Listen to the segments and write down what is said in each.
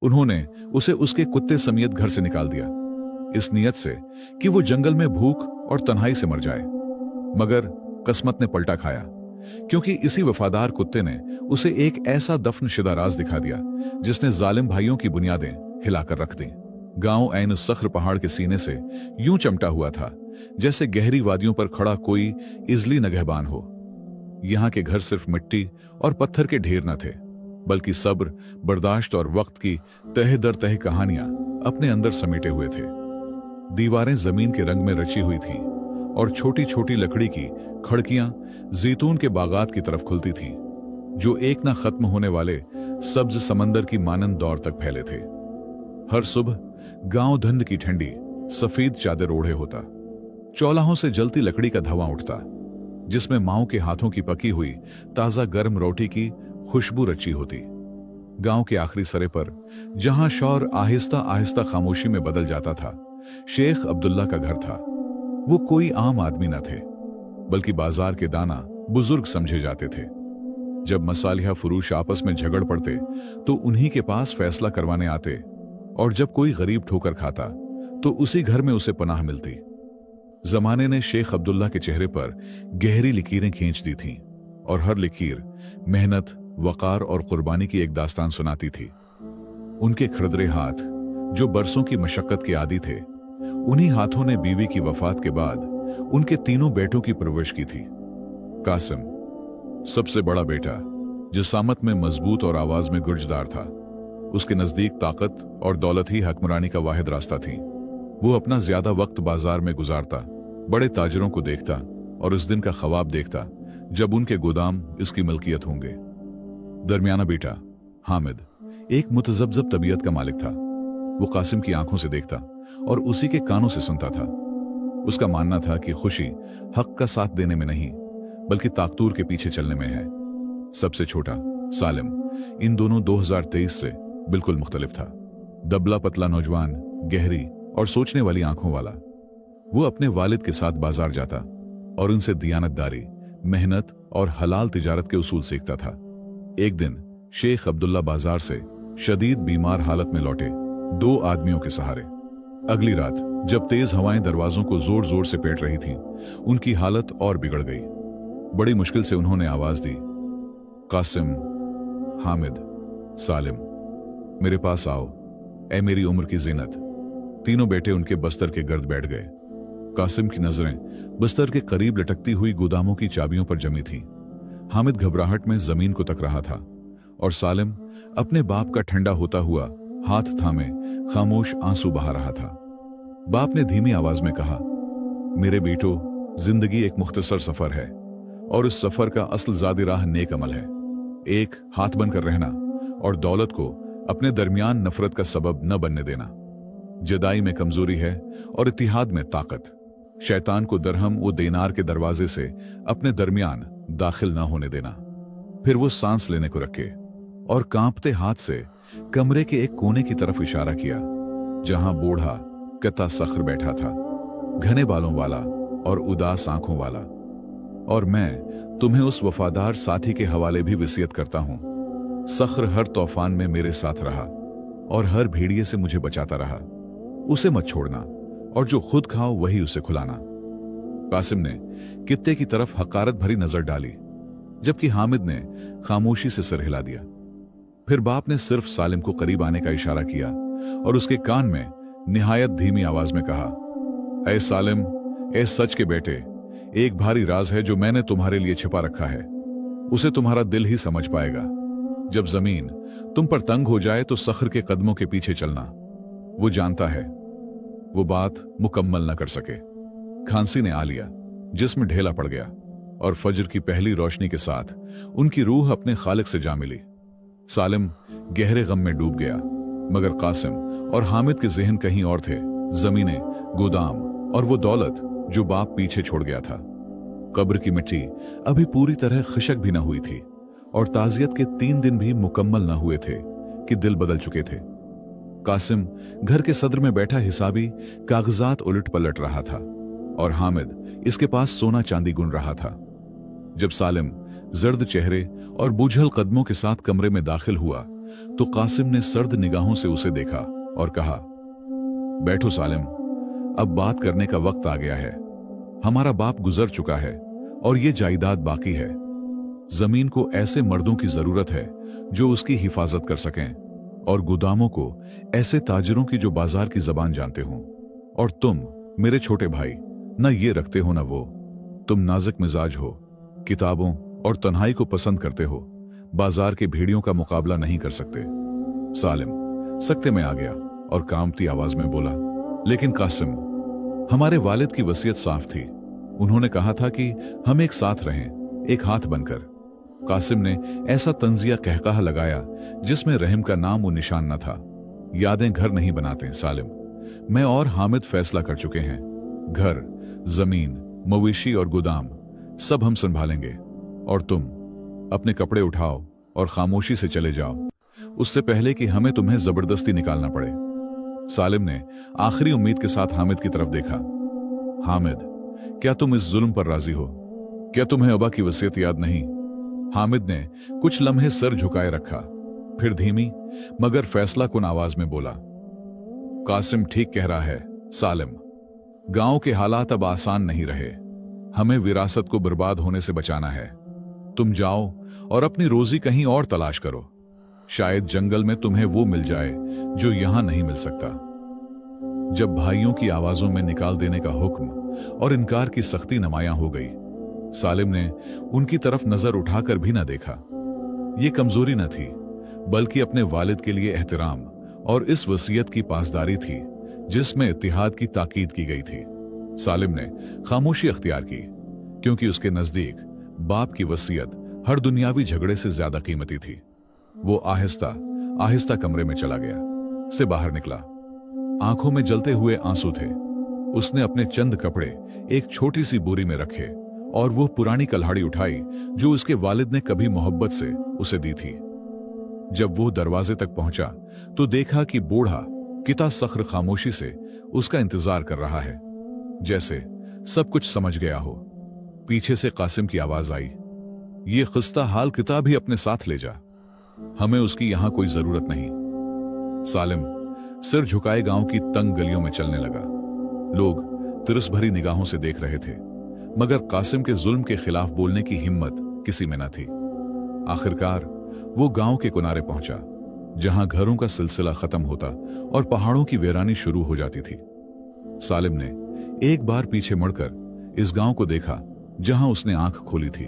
उन्होंने उसे उसके कुत्ते समेत घर से निकाल दिया, इस नियत से कि वो जंगल में भूख और तन्हाई से मर जाए। मगर किस्मत ने पलटा खाया, क्योंकि इसी वफादार कुत्ते ने उसे एक ऐसा दफनशुदा राज दिखा दिया जिसने जालिम भाइयों की बुनियादें हिलाकर रख दी। गांव ऐन सख्र पहाड़ के सीने से यूं चमटा हुआ था जैसे गहरी वादियों पर खड़ा कोई इजली नगहबान हो। यहां के घर सिर्फ मिट्टी और पत्थर के ढेर न थे, बल्कि सब्र, बर्दाश्त और वक्त की तह दर तह कहानियां अपने अंदर समेटे हुए थे। दीवारें जमीन के रंग में रची हुई थीं और छोटी छोटी लकड़ी की खिड़कियां जैतून के बागात की तरफ खुलती थीं, जो एक ना खत्म होने वाले सब्ज समंदर की मानंद दौर तक फैले थे। हर सुबह गांव धुंध की ठंडी सफेद चादर ओढ़े होता। चौलाहों से जलती लकड़ी का धुआं उठता, जिसमें माओ के हाथों की पकी हुई ताजा गर्म रोटी की खुशबू रची होती। गांव के आखिरी सरे पर, जहां शौर आहिस्ता आहिस्ता खामोशी में बदल जाता था, शेख अब्दुल्ला का घर था। वो कोई आम आदमी न थे, बल्कि बाजार के दाना बुजुर्ग समझे जाते थे। जब मसालिहा फरोश आपस में झगड़ पड़ते तो उन्हीं के पास फैसला करवाने आते, और जब कोई गरीब ठोकर खाता तो उसी घर में उसे पनाह मिलती। जमाने ने शेख अब्दुल्ला के चेहरे पर गहरी लकीरें खींच दी थीं, और हर लकीर मेहनत, वकार और कुर्बानी की एक दास्तान सुनाती थी। उनके खड़दरे हाथ, जो बरसों की मशक्कत के आदी थे, उन्हीं हाथों ने बीवी की वफात के बाद उनके तीनों बेटों की परवरिश की थी। कासिम, सबसे बड़ा बेटा, जिसामत में मजबूत और आवाज में गुर्जदार था। उसके नजदीक ताकत और दौलत ही हुक्मरानी का वाहिद रास्ता थी। वो अपना ज्यादा वक्त बाजार में गुजारता, बड़े ताजरों को देखता और उस दिन का ख्वाब देखता जब उनके गोदाम इसकी मलकियत होंगे। दरमियाना बेटा हामिद एक मुतजब्जब तबीयत का मालिक था। वो कासिम की आंखों से देखता और उसी के कानों से सुनता था। उसका मानना था कि खुशी हक का साथ देने में नहीं, बल्कि ताकतूर के पीछे चलने में है। सबसे छोटा सालिम इन दोनों 2023 से बिल्कुल मुख्तलिफ था। दबला पतला नौजवान, गहरी और सोचने वाली आंखों वाला। वो अपने वालिद के साथ बाजार जाता और उनसे दियानतदारी, मेहनत और हलाल तिजारत के उसूल सीखता था। एक दिन शेख अब्दुल्ला बाजार से शदीद बीमार हालत में लौटे, 2 आदमियों के सहारे। अगली रात जब तेज हवाएं दरवाजों को जोर जोर से पेट रही थीं, उनकी हालत और बिगड़ गई। बड़ी मुश्किल से उन्होंने आवाज दी, कासिम, हामिद, सालिम, मेरे पास आओ, ऐ मेरी उम्र की जीनत। तीनों बेटे उनके बस्तर के गर्द बैठ गए। कासिम की नजरें बस्तर के करीब लटकती हुई गोदामों की चाबियों पर जमी थीं। हामिद घबराहट में जमीन को तक रहा था, और सालिम अपने बाप का ठंडा होता हुआ हाथ थामे खामोश आंसू बहा रहा था। बाप ने धीमी आवाज में कहा, मेरे बेटो, जिंदगी एक मुख्तसर सफर है, और इस सफर का असल ज़ादी राह नेक अमल है। एक, हाथ बनकर रहना, और दौलत को अपने दरमियान नफरत का सबब न बनने देना। जदाई में कमजोरी है और इत्तिहाद में ताकत। शैतान को दरहम वो देनार के दरवाजे से अपने दरमियान दाखिल ना होने देना। फिर वो सांस लेने को रखे और कांपते हाथ से कमरे के एक कोने की तरफ इशारा किया, जहां बूढ़ा कता सख्र बैठा था, घने बालों वाला और उदास आंखों वाला। और मैं तुम्हें उस वफादार साथी के हवाले भी वसीयत करता हूं। सख्र हर तूफान में मेरे साथ रहा और हर भेड़िए से मुझे बचाता रहा। उसे मत छोड़ना, और जो खुद खाओ वही उसे खुलाना। कासिम ने कित्ते की तरफ हकारत भरी नजर डाली, जबकि हामिद ने खामोशी से सर हिला दिया। फिर बाप ने सिर्फ सालिम को करीब आने का इशारा किया और उसके कान में निहायत धीमी आवाज में कहा, ऐ सालिम, ऐ सच के बेटे, एक भारी राज है जो मैंने तुम्हारे लिए छिपा रखा है। उसे तुम्हारा दिल ही समझ पाएगा। जब जमीन तुम पर तंग हो जाए तो सख्र के कदमों के पीछे चलना। वो जानता है। वो बात मुकम्मल न कर सके। खांसी ने आ लिया, जिस्म ढेला पड़ गया, और फजर की पहली रोशनी के साथ उनकी रूह अपने खालिक से जा मिली। सालिम गहरे गम में डूब गया, मगर कासिम और हामिद के जहन कहीं और थे। जमीनें, गोदाम और वो दौलत जो बाप पीछे छोड़ गया था। कब्र की मिट्टी अभी पूरी तरह खशक भी न हुई थी, और ताजियत के 3 दिन भी मुकम्मल न हुए थे कि दिल बदल चुके थे। कासिम घर के सदर में बैठा हिसाबी कागजात उलट पलट रहा था, और हामिद इसके पास सोना चांदी गुन रहा था। जब सालिम जर्द चेहरे और बुझल कदमों के साथ कमरे में दाखिल हुआ तो कासिम ने सर्द निगाहों से उसे देखा और कहा, बैठो सालिम, अब बात करने का वक्त आ गया है। हमारा बाप गुजर चुका है और ये जायदाद बाकी है। जमीन को ऐसे मर्दों की जरूरत है जो उसकी हिफाजत कर सकें, और गोदामों को ऐसे ताजिरों की जो बाजार की जबान जानते हों। और तुम मेरे छोटे भाई न ये रखते हो न वो। तुम नाजुक मिजाज हो, किताबों और तन्हाई को पसंद करते हो, बाजार के भेड़ियों का मुकाबला नहीं कर सकते। सालिम सख्ते में आ गया और कांपती आवाज में बोला, लेकिन कासिम, हमारे वालिद की वसीयत साफ थी। उन्होंने कहा था कि हम एक साथ रहें, एक हाथ बनकर। कासिम ने ऐसा तंजिया कहकहा लगाया जिसमें रहम का नाम वो निशान न था। यादें घर नहीं बनाते सालिम। मैं और हामिद फैसला कर चुके हैं। घर, जमीन, मवेशी और गोदाम सब हम संभालेंगे, और तुम अपने कपड़े उठाओ और खामोशी से चले जाओ, उससे पहले कि हमें तुम्हें जबरदस्ती निकालना पड़े। सालिम ने आखिरी उम्मीद के साथ हामिद की तरफ देखा। हामिद, क्या तुम इस जुल्म पर राजी हो? क्या तुम्हें अबा की वसीयत याद नहीं? हामिद ने कुछ लम्हे सर झुकाए रखा, फिर धीमी मगर फैसला कुन आवाज में बोला, कासिम ठीक कह रहा है सालिम। गांव के हालात अब आसान नहीं रहे। हमें विरासत को बर्बाद होने से बचाना है। तुम जाओ और अपनी रोजी कहीं और तलाश करो। शायद जंगल में तुम्हें वो मिल जाए जो यहां नहीं मिल सकता। जब भाइयों की आवाजों में निकाल देने का हुक्म और इनकार की सख्ती नुमायां हो गई, सालिम ने उनकी तरफ नजर उठाकर भी न देखा। ये कमजोरी न थी, बल्कि अपने वालिद के लिए एहतराम और इस वसीयत की पासदारी थी जिसमें इत्तिहाद की ताकीद की गई थी। सालिम ने खामोशी अख्तियार की, क्योंकि उसके नजदीक बाप की वसीयत हर दुनियावी झगड़े से ज्यादा कीमती थी। वो आहिस्ता आहिस्ता कमरे में चला गया, से बाहर निकला। आंखों में जलते हुए आंसू थे। उसने अपने चंद कपड़े एक छोटी सी बोरी में रखे और वो पुरानी कल्हाड़ी उठाई जो उसके वालिद ने कभी मोहब्बत से उसे दी थी। जब वो दरवाजे तक पहुंचा तो देखा कि बूढ़ा किता सख्र खामोशी से उसका इंतजार कर रहा है, जैसे सब कुछ समझ गया हो। पीछे से कासिम की आवाज आई, ये खस्ता हाल किताब ही अपने साथ ले जा, हमें उसकी यहां कोई जरूरत नहीं। सालिम सिर झुकाए गांव की तंग गलियों में चलने लगा। लोग तिरस भरी निगाहों से देख रहे थे, मगर कासिम के जुल्म के खिलाफ बोलने की हिम्मत किसी में न थी। आखिरकार वो गांव के किनारे पहुंचा, जहां घरों का सिलसिला खत्म होता और पहाड़ों की वीरानी शुरू हो जाती थी। सालिम ने एक बार पीछे मुड़कर इस गांव को देखा जहां उसने आंख खोली थी।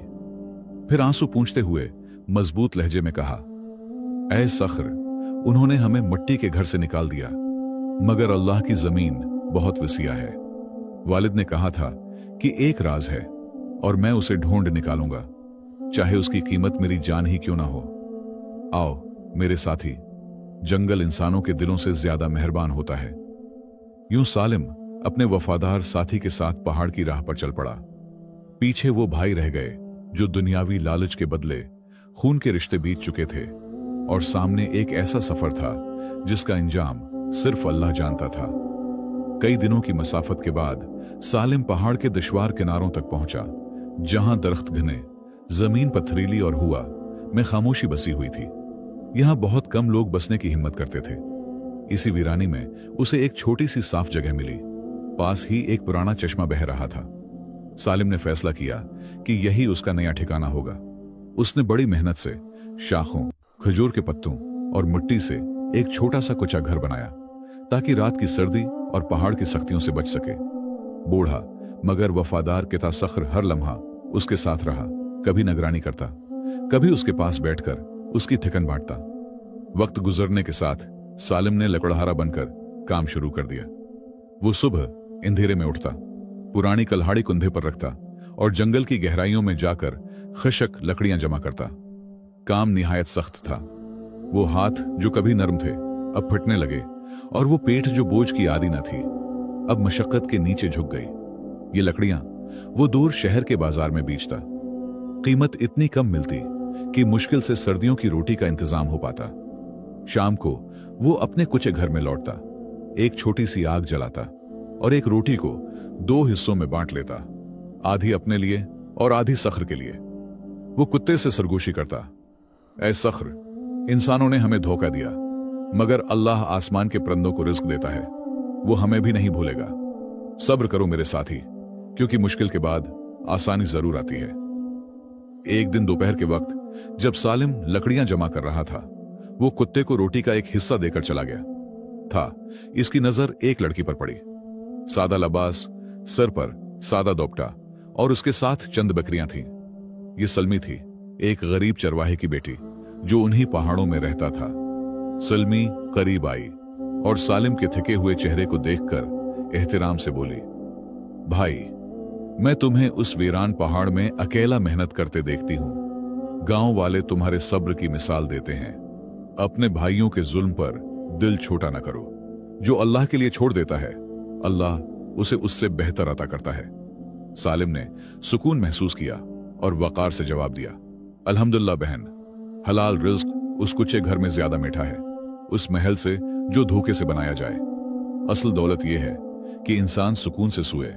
फिर आंसू पूंछते हुए मजबूत लहजे में कहा, ऐ सख्र, उन्होंने हमें मिट्टी के घर से निकाल दिया, मगर अल्लाह की जमीन बहुत वसीया है। वालिद ने कहा था कि एक राज है और मैं उसे ढूंढ निकालूंगा, चाहे उसकी कीमत मेरी जान ही क्यों ना हो। आओ मेरे साथी, जंगल इंसानों के दिलों से ज्यादा मेहरबान होता है। यूं सालिम अपने वफादार साथी के साथ पहाड़ की राह पर चल पड़ा। पीछे वो भाई रह गए जो दुनियावी लालच के बदले खून के रिश्ते बीत चुके थे, और सामने एक ऐसा सफर था जिसका अंजाम सिर्फ अल्लाह जानता था। कई दिनों की मसाफत के बाद सालिम पहाड़ के दुश्वार किनारों तक पहुंचा, जहां दरख्त घने, जमीन पथरीली और हुआ में खामोशी बसी हुई थी। यहां बहुत कम लोग बसने की हिम्मत करते थे। इसी वीरानी में उसे एक छोटी सी साफ जगह मिली। पास ही एक पुराना चश्मा बह रहा था। सालिम ने फैसला किया कि यही उसका नया ठिकाना होगा। उसने बड़ी मेहनत से शाखों, खजूर के पत्तों और मिट्टी से एक छोटा सा कुचा घर बनाया, ताकि रात की सर्दी और पहाड़ की सख्तियों से बच सके। बूढ़ा मगर वफादार किता सख्र हर लम्हा उसके साथ रहा, कभी निगरानी करता, कभी उसके पास बैठकर उसकी थिकन बांटता। वक्त गुजरने के साथ सालिम ने लकड़हारा बनकर काम शुरू कर दिया। वो सुबह अंधेरे में उठता, पुरानी कल्हाड़ी कुंधे पर रखता और जंगल की गहराइयों में जाकर खशक लकड़ियां जमा करता। काम निहायत सख्त था। वो हाथ जो कभी नरम थे अब फटने लगे, और वो पेट जो बोझ की आदी न थी अब मशक्कत के नीचे झुक गई। ये लकड़ियां वो दूर शहर के बाजार में बेचता। कीमत इतनी कम मिलती कि मुश्किल से सर्दियों की रोटी का इंतजाम हो पाता। शाम को वो अपने कुचे घर में लौटता, एक छोटी सी आग जलाता और एक रोटी को 2 हिस्सों में बांट लेता, आधी अपने लिए और आधी सख्र के लिए। वो कुत्ते से सरगोशी करता, ऐ सख्र, इंसानों ने हमें धोखा दिया, मगर अल्लाह आसमान के परिंदों को रिस्क देता है, वो हमें भी नहीं भूलेगा। सब्र करो मेरे साथी, क्योंकि मुश्किल के बाद आसानी जरूर आती है। एक दिन दोपहर के वक्त जब सालिम लकड़ियां जमा कर रहा था, वो कुत्ते को रोटी का एक हिस्सा देकर चला गया था। इसकी नजर एक लड़की पर पड़ी। सादा लिबास, सर पर सादा दोपटा और उसके साथ चंद बकरियां थीं। ये सलमी थी, एक गरीब चरवाहे की बेटी जो उन्हीं पहाड़ों में रहता था। सलमी करीब आई और सालिम के थके हुए चेहरे को देखकर एहतराम से बोली, भाई, मैं तुम्हें उस वीरान पहाड़ में अकेला मेहनत करते देखती हूं। गांव वाले तुम्हारे सब्र की मिसाल देते हैं। अपने भाइयों के जुल्म पर दिल छोटा न करो। जो अल्लाह के लिए छोड़ देता है, अल्लाह उसे उससे बेहतर अता करता है। सालिम ने सुकून महसूस किया और वकार से जवाब दिया, अल्हम्दुलिल्लाह बहन, हलाल रिज्क उस कुचे घर में ज्यादा मीठा है, उस महल से जो धोखे से बनाया जाए। असल दौलत यह है कि इंसान सुकून से सोए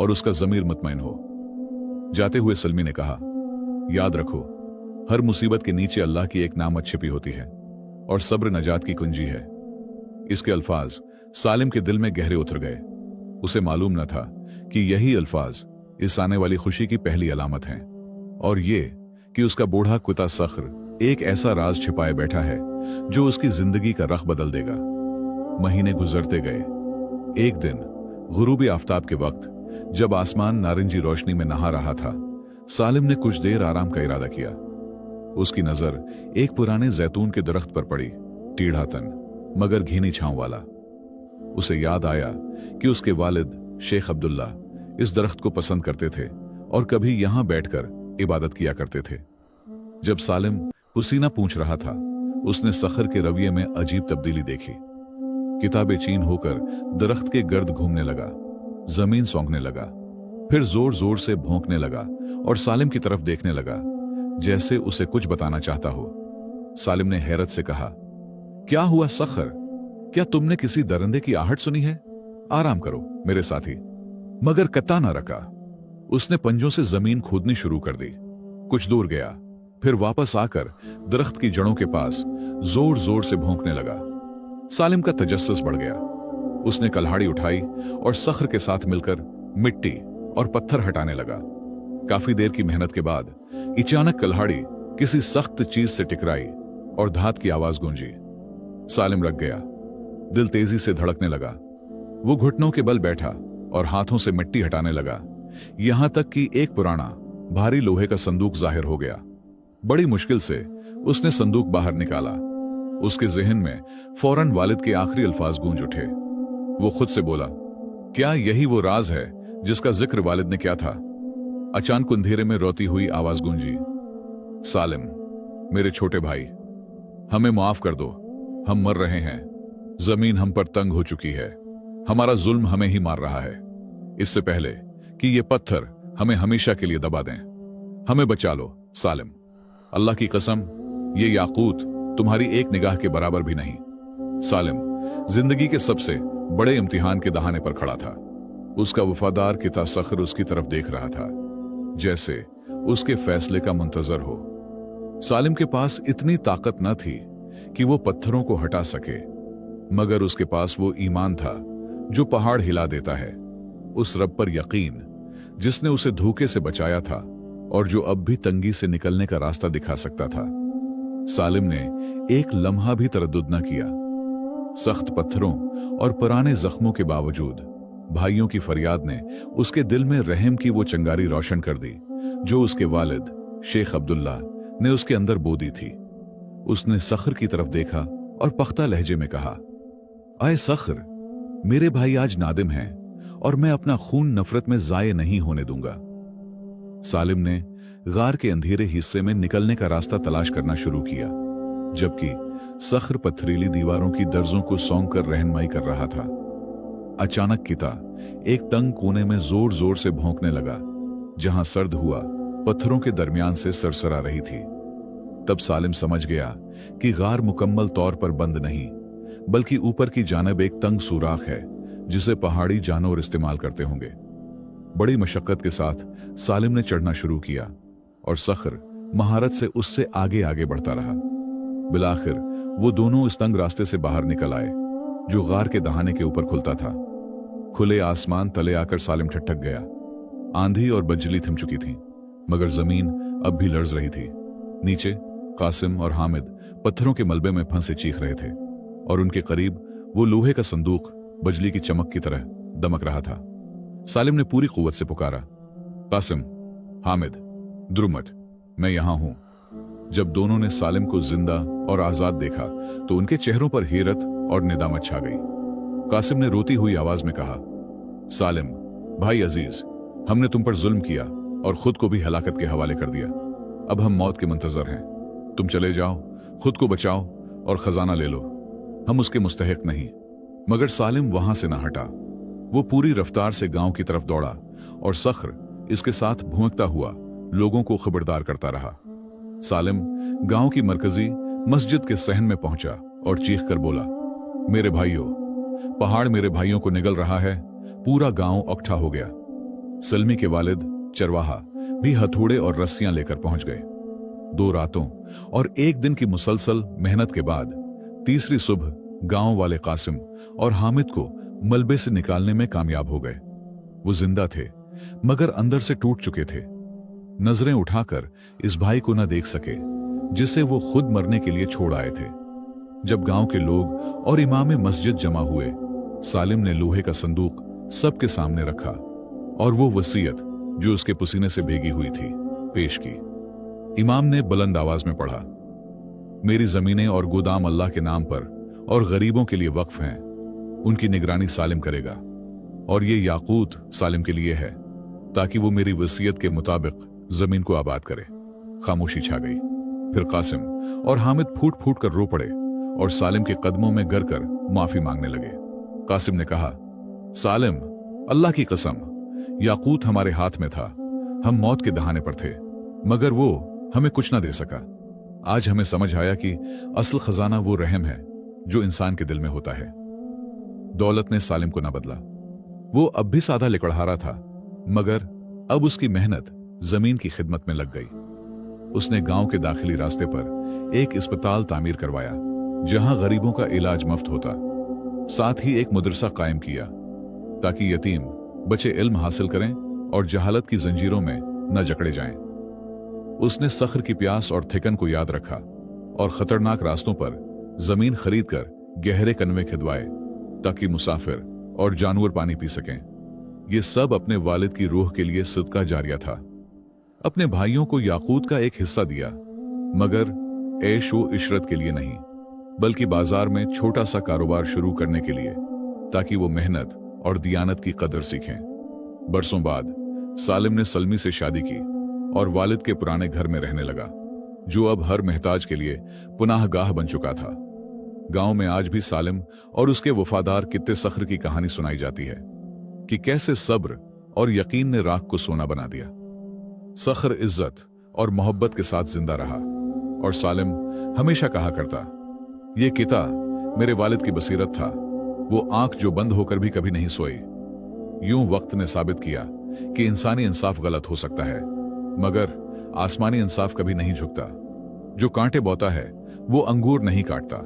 और उसका जमीर मुतमईन हो। जाते हुए सलमी ने कहा, याद रखो, हर मुसीबत के नीचे अल्लाह की एक नामत छिपी होती है और सब्र नजात की कुंजी है। इसके अल्फाज सालिम के दिल में गहरे उतर गए। उसे मालूम न था कि यही अल्फाज इस आने वाली खुशी की पहली अलामत हैं, और ये कि उसका बूढ़ा कुत्ता सख्र एक ऐसा राज छिपाए बैठा है जो उसकी जिंदगी का रख बदल देगा। महीने गुजरते गए। एक दिन गुरूबी आफताब के वक्त जब आसमान नारंगी रोशनी में नहा रहा था, सालिम ने कुछ देर आराम का इरादा किया। उसकी नजर एक पुराने जैतून के दरख्त पर पड़ी, टीढ़ा तन मगर घीनी छांव वाला। उसे याद आया कि उसके वालिद शेख अब्दुल्ला इस दरख्त को पसंद करते थे और कभी यहां बैठकर इबादत किया करते थे। जब सालिम पसीना पूंछ रहा था, उसने सखर के रवैये में अजीब तब्दीली देखी। किताबें चीन होकर दरख्त के गर्द घूमने लगा, जमीन सौंगने लगा, फिर जोर जोर से भौंकने लगा और सालिम की तरफ देखने लगा जैसे उसे कुछ बताना चाहता हो। सालिम ने हैरत से कहा, क्या हुआ सखर? क्या तुमने किसी दरिंदे की आहट सुनी है? आराम करो मेरे साथी। मगर कत्ता न रखा। उसने पंजों से जमीन खोदनी शुरू कर दी। कुछ दूर गया, फिर वापस आकर दरख्त की जड़ों के पास जोर जोर से भौंकने लगा। सालिम का तजस्सुस बढ़ गया। उसने कल्हाड़ी उठाई और सखर के साथ मिलकर मिट्टी और पत्थर हटाने लगा। काफी देर की मेहनत के बाद अचानक कल्हाड़ी किसी सख्त चीज से टकराई और धात की आवाज गूंजी। सालिम रख गया, दिल तेजी से धड़कने लगा। वो घुटनों के बल बैठा और हाथों से मिट्टी हटाने लगा, यहां तक कि एक पुराना भारी लोहे का संदूक जाहिर हो गया। बड़ी मुश्किल से उसने संदूक बाहर निकाला। उसके जहन में फौरन वालिद के आखिरी अल्फाज गूंज उठे। वो खुद से बोला, क्या यही वो राज है जिसका जिक्र वालिद ने किया था? अचानक अंधेरे में रोती हुई आवाज गूंजी, सालिम, मेरे छोटे भाई, हमें माफ कर दो, हम मर रहे हैं। जमीन हम पर तंग हो चुकी है, हमारा जुल्म हमें ही मार रहा है। इससे पहले कि ये पत्थर हमें हमेशा के लिए दबा दें, हमें बचा लो सालिम। अल्लाह की कसम, ये याकूत तुम्हारी एक निगाह के बराबर भी नहीं। सालिम जिंदगी के सबसे बड़े इम्तिहान के दहाने पर खड़ा था। उसका वफादार किता सखर उसकी तरफ देख रहा था, जैसे उसके फैसले का मुंतजर हो। सालिम के पास इतनी ताकत न थी कि वो पत्थरों को हटा सके, मगर उसके पास वो ईमान था जो पहाड़ हिला देता है। उस रब पर यकीन जिसने उसे धोखे से बचाया था और जो अब भी तंगी से निकलने का रास्ता दिखा सकता था। सालिम ने एक लम्हा भी तरद्दुद न किया। सख्त पत्थरों और पुराने जख्मों के बावजूद भाइयों की फरियाद ने उसके दिल में रहम की वो चिंगारी रोशन कर दी जो उसके वालिद शेख अब्दुल्ला ने उसके अंदर बो दी थी। उसने सखर की तरफ देखा और पख्ता लहजे में कहा, आए सखर, मेरे भाई आज नादिम हैं और मैं अपना खून नफरत में जाये नहीं होने दूंगा। सालिम ने गार के अंधेरे हिस्से में निकलने का रास्ता तलाश करना शुरू किया, जबकि सखर पथरीली दीवारों की दर्जों को सौंग कर रहनुमाई कर रहा था। अचानक किता एक तंग कोने में जोर जोर से भौंकने लगा, जहां सर्द हुआ पत्थरों के दरमियान से सरसरा रही थी। तब सालिम समझ गया कि गार मुकम्मल तौर पर बंद नहीं, बल्कि ऊपर की जानिब एक तंग सुराख है जिसे पहाड़ी जानवर इस्तेमाल करते होंगे। बड़ी मशक्कत के साथ सालिम ने चढ़ना शुरू किया और सखर महारत से उससे आगे आगे बढ़ता रहा। बिलाखिर वो दोनों इस तंग रास्ते से बाहर निकल आए जो गार के दहाने के ऊपर खुलता था। खुले आसमान तले आकर सालिम ठिठक गया। आंधी और बजली थम चुकी थी, मगर जमीन अब भी लर्ज रही थी। नीचे कासिम और हामिद पत्थरों के मलबे में फंसे चीख रहे थे और उनके करीब वो लोहे का संदूक बजली की चमक की तरह दमक रहा था। सालिम ने पूरी कुव्वत से पुकारा, कासिम, हामिद, द्रुमत, मैं यहां हूं। जब दोनों ने सालिम को जिंदा और आजाद देखा तो उनके चेहरों पर हैरत और निदामत छा गई। कासिम ने रोती हुई आवाज में कहा, सालिम भाई अजीज, हमने तुम पर जुल्म किया और खुद को भी हलाकत के हवाले कर दिया। अब हम मौत के मुंतजर हैं। तुम चले जाओ, खुद को बचाओ और खजाना ले लो। हम उसके मुस्तहिक नहीं। मगर सालिम वहां से ना हटा। वो पूरी रफ्तार से गांव की तरफ दौड़ा और सख्र इसके साथ भौंकता हुआ लोगों को खबरदार करता रहा। सालिम गांव की मरकजी मस्जिद के सहन में पहुंचा और चीख कर बोला, मेरे भाइयों, पहाड़ मेरे भाइयों को निगल रहा है। पूरा गांव इकट्ठा हो गया। सलमी के वालिद चरवाहा भी हथौड़े और रस्सियां लेकर पहुंच गए। 2 रातों और 1 दिन की मुसलसल मेहनत के बाद तीसरी सुबह गांव वाले कासिम और हामिद को मलबे से निकालने में कामयाब हो गए। वो जिंदा थे, मगर अंदर से टूट चुके थे। नजरें उठाकर इस भाई को न देख सके जिसे वो खुद मरने के लिए छोड़ आए थे। जब गांव के लोग और इमाम मस्जिद जमा हुए, सालिम ने लोहे का संदूक सबके सामने रखा और वो वसीयत जो उसके पसीने से भीगी हुई थी पेश की। इमाम ने बुलंद आवाज में पढ़ा, मेरी जमीनें और गोदाम अल्लाह के नाम पर और गरीबों के लिए वक्फ हैं। उनकी निगरानी सालिम करेगा और ये याकूत सालिम के लिए है ताकि वो मेरी वसीयत के मुताबिक जमीन को आबाद करे। खामोशी छा गई। फिर कासिम और हामिद फूट फूट कर रो पड़े और सालिम के कदमों में गिर कर माफी मांगने लगे। कासिम ने कहा, सालिम, अल्लाह की कसम, याकूत हमारे हाथ में था। हम मौत के दहाने पर थे, मगर वो हमें कुछ ना दे सका। आज हमें समझ आया कि असल खजाना वो रहम है जो इंसान के दिल में होता है। दौलत ने सालिम को ना बदला। वो अब भी सादा लिकड़हारा था, मगर अब उसकी मेहनत जमीन की खिदमत में लग गई। उसने गांव के दाखिली रास्ते पर एक अस्पताल तामीर करवाया जहां गरीबों का इलाज मुफ्त होता। साथ ही एक मदरसा कायम किया ताकि यतीम बच्चे इल्म हासिल करें और जहालत की जंजीरों में न जकड़े जाएं। उसने सख्र की प्यास और थिकन को याद रखा और खतरनाक रास्तों पर जमीन खरीद कर गहरे कनवे खिदवाए ताकि मुसाफिर और जानवर पानी पी सकें। ये सब अपने वालिद की रूह के लिए सदका जारिया था। अपने भाइयों को याकूत का एक हिस्सा दिया, मगर ऐश व इशरत के लिए नहीं, बल्कि बाजार में छोटा सा कारोबार शुरू करने के लिए, ताकि वो मेहनत और दियानत की कदर सीखें। बरसों बाद सालिम ने सलमी से शादी की और वालिद के पुराने घर में रहने लगा, जो अब हर महताज के लिए पुनाहगाह बन चुका था। गांव में आज भी सालिम और उसके वफादार कित्ते सख्र की कहानी सुनाई जाती है कि कैसे सब्र और यकीन ने राख को सोना बना दिया। सख्र इज्जत और मोहब्बत के साथ जिंदा रहा और सालिम हमेशा कहा करता, ये किता मेरे वालिद की बसीरत था। वो आंख जो बंद होकर भी कभी नहीं सोई। यूं वक्त ने साबित किया कि इंसानी इंसाफ गलत हो सकता है, मगर आसमानी इंसाफ कभी नहीं झुकता। जो कांटे बोता है वो अंगूर नहीं काटता,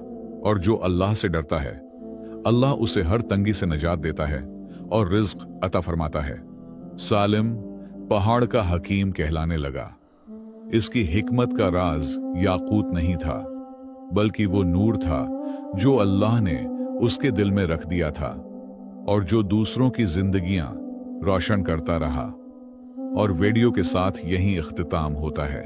और जो अल्लाह से डरता है अल्लाह उसे हर तंगी से निजात देता है और रिज्क अता फरमाता है। सालिम पहाड़ का हकीम कहलाने लगा। इसकी हिकमत का राज याकूत नहीं था, बल्कि वो नूर था जो अल्लाह ने उसके दिल में रख दिया था और जो दूसरों की जिंदगियां रोशन करता रहा। और वीडियो के साथ यही इख्तिताम होता है।